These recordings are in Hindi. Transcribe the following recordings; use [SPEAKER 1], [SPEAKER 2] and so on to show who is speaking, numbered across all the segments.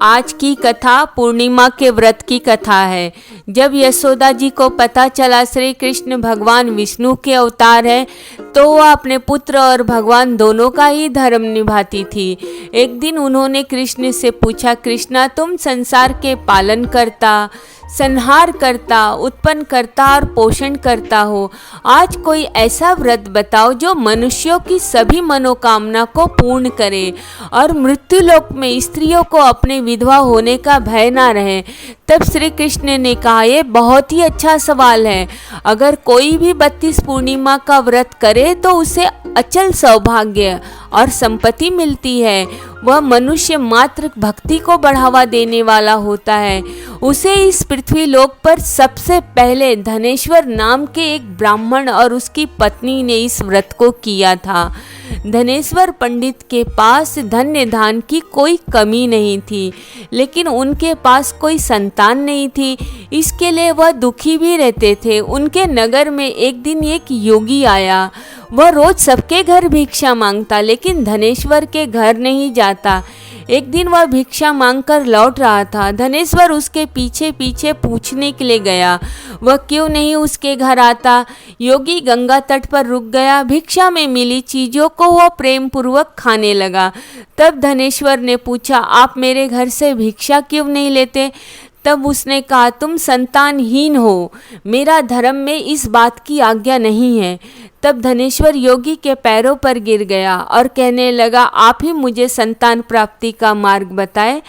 [SPEAKER 1] आज की कथा पूर्णिमा के व्रत की कथा है। जब यशोदा जी को पता चला श्री कृष्ण भगवान विष्णु के अवतार है तो वह अपने पुत्र और भगवान दोनों का ही धर्म निभाती थी। एक दिन उन्होंने कृष्ण से पूछा, कृष्णा तुम संसार के पालन करता, संहार करता, उत्पन्न करता और पोषण करता हो। आज कोई ऐसा व्रत बताओ जो मनुष्यों की सभी मनोकामना को पूर्ण करे और मृत्युलोक में स्त्रियों को अपने विधवा होने का भय ना रहे। तब श्री कृष्ण ने कहा, ये बहुत ही अच्छा सवाल है। अगर कोई भी 32 पूर्णिमा का व्रत करे तो उसे अचल सौभाग्य और संपत्ति मिलती है। वह मनुष्य मात्र भक्ति को बढ़ावा देने वाला होता है। उसे इस पृथ्वी लोक पर सबसे पहले धनेश्वर नाम के एक ब्राह्मण और उसकी पत्नी ने इस व्रत को किया था। धनेश्वर पंडित के पास धन्य धान की कोई कमी नहीं थी, लेकिन उनके पास कोई संतान नहीं थी। इसके लिए वह दुखी भी रहते थे। उनके नगर में एक दिन एक योगी आया। वह रोज सबके घर भिक्षा मांगता, लेकिन धनेश्वर के घर नहीं जाता। एक दिन वह भिक्षा मांगकर लौट रहा था। धनेश्वर उसके पीछे पीछे पूछने के लिए गया, वह क्यों नहीं उसके घर आता। योगी गंगा तट पर रुक गया। भिक्षा में मिली चीज़ों को वह प्रेम पूर्वक खाने लगा। तब धनेश्वर ने पूछा, आप मेरे घर से भिक्षा क्यों नहीं लेते। तब उसने कहा, तुम संतानहीन हो, मेरा धर्म में इस बात की आज्ञा नहीं है। तब धनेश्वर योगी के पैरों पर गिर गया और कहने लगा, आप ही मुझे संतान प्राप्ति का मार्ग बताए।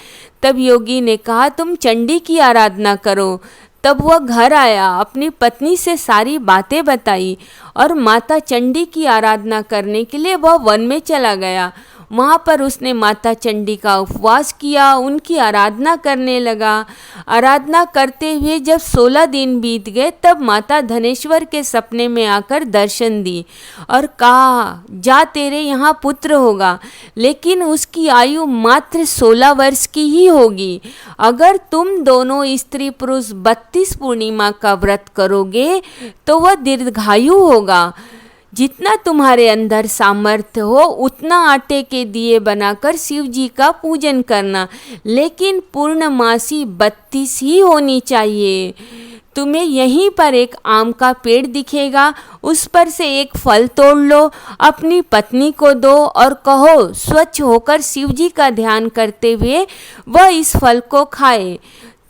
[SPEAKER 1] तब योगी ने कहा, तुम चंडी की आराधना करो। तब वह घर आया, अपनी पत्नी से सारी बातें बताई और माता चंडी की आराधना करने के लिए वह वन में चला गया। वहाँ पर उसने माता चंडी का उपवास किया, उनकी आराधना करने लगा। आराधना करते हुए जब 16 दिन बीत गए तब माता धनेश्वर के सपने में आकर दर्शन दी और कहा, जा तेरे यहाँ पुत्र होगा, लेकिन उसकी आयु मात्र 16 वर्ष की ही होगी। अगर तुम दोनों स्त्री पुरुष 32 पूर्णिमा का व्रत करोगे तो वह दीर्घायु होगा। जितना तुम्हारे अंदर सामर्थ्य हो उतना आटे के दिए बनाकर शिव जी का पूजन करना, लेकिन पूर्णमासी 32 ही होनी चाहिए। तुम्हें यहीं पर एक आम का पेड़ दिखेगा, उस पर से एक फल तोड़ लो, अपनी पत्नी को दो और कहो स्वच्छ होकर शिव जी का ध्यान करते हुए वह इस फल को खाए।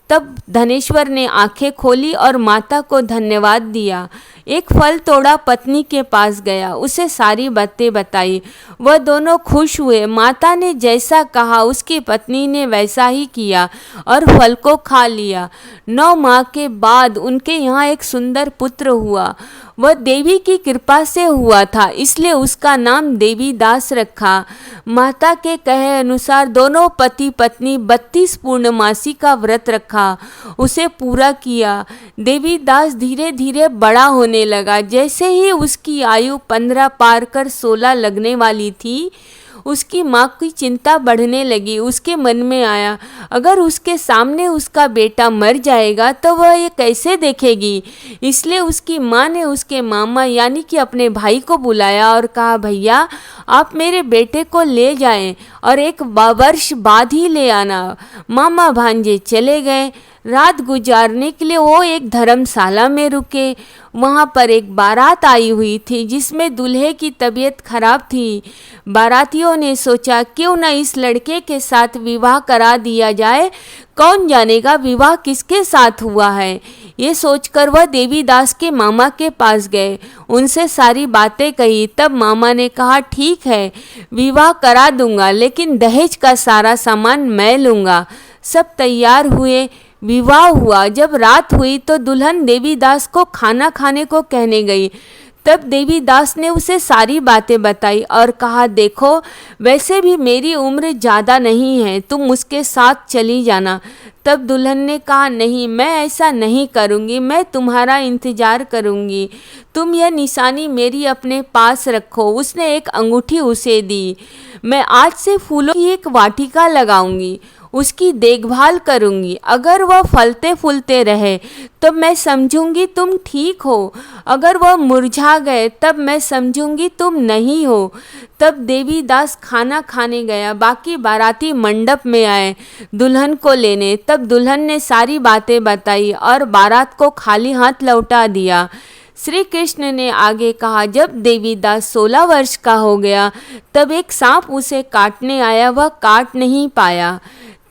[SPEAKER 1] तब धनेश्वर ने आंखें खोली और माता को धन्यवाद दिया। एक फल तोड़ा, पत्नी के पास गया, उसे सारी बातें बताई। वह दोनों खुश हुए। माता ने जैसा कहा उसकी पत्नी ने वैसा ही किया और फल को खा लिया। 9 माह के बाद उनके यहाँ एक सुंदर पुत्र हुआ। वह देवी की कृपा से हुआ था, इसलिए उसका नाम देवी दास रखा। माता के कहे अनुसार दोनों पति पत्नी 32 पूर्णमासी का व्रत रखा, उसे पूरा किया। देवी दास धीरे धीरे बड़ा होने लगा। जैसे ही उसकी आयु 15 पार कर 16 लगने वाली थी, उसकी माँ की चिंता बढ़ने लगी। उसके मन में आया, अगर उसके सामने उसका बेटा मर जाएगा तो वह ये कैसे देखेगी। इसलिए उसकी माँ ने उसके मामा यानी कि अपने भाई को बुलाया और कहा, भैया आप मेरे बेटे को ले जाएं और 1 वर्ष बाद ही ले आना। मामा भांजे चले गए। रात गुजारने के लिए वो एक धर्मशाला में रुके। वहाँ पर एक बारात आई हुई थी जिसमें दूल्हे की तबीयत खराब थी। बारातियों ने सोचा क्यों न इस लड़के के साथ विवाह करा दिया जाए, कौन जानेगा विवाह किसके साथ हुआ है। ये सोचकर वह देवीदास के मामा के पास गए, उनसे सारी बातें कही। तब मामा ने कहा, ठीक है विवाह करा दूंगा, लेकिन दहेज का सारा सामान मैं लूँगा। सब तैयार हुए, विवाह हुआ। जब रात हुई तो दुल्हन देवीदास को खाना खाने को कहने गई। तब देवीदास ने उसे सारी बातें बताई और कहा, देखो वैसे भी मेरी उम्र ज़्यादा नहीं है, तुम उसके साथ चली जाना। तब दुल्हन ने कहा, नहीं मैं ऐसा नहीं करूँगी, मैं तुम्हारा इंतज़ार करूँगी, तुम यह निशानी मेरी अपने पास रखो। उसने एक अंगूठी उसे दी। मैं आज से फूलों की एक वाटिका लगाऊंगी, उसकी देखभाल करूँगी। अगर वह फलते फूलते रहे तो मैं समझूंगी तुम ठीक हो, अगर वह मुरझा गए तब मैं समझूंगी तुम नहीं हो। तब देवीदास खाना खाने गया। बाकी बाराती मंडप में आए दुल्हन को लेने। तब दुल्हन ने सारी बातें बताई और बारात को खाली हाथ लौटा दिया। श्री कृष्ण ने आगे कहा, जब देवीदास 16 वर्ष का हो गया तब एक सांप उसे काटने आया, वह काट नहीं पाया।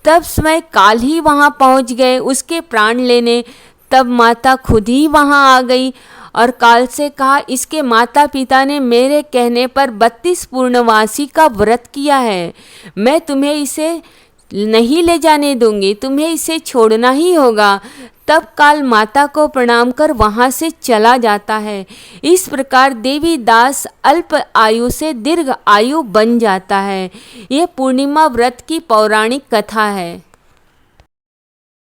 [SPEAKER 1] तब स्वयं काल ही वहाँ पहुँच गए उसके प्राण लेने। तब माता खुद ही वहाँ आ गई और काल से कहा, इसके माता पिता ने मेरे कहने पर 32 पूर्णवासी का व्रत किया है, मैं तुम्हें इसे नहीं ले जाने दूंगी, तुम्हें इसे छोड़ना ही होगा। तब काल माता को प्रणाम कर वहाँ से चला जाता है। इस प्रकार देवीदास अल्प आयु से दीर्घ आयु बन जाता है। यह पूर्णिमा व्रत की पौराणिक कथा है।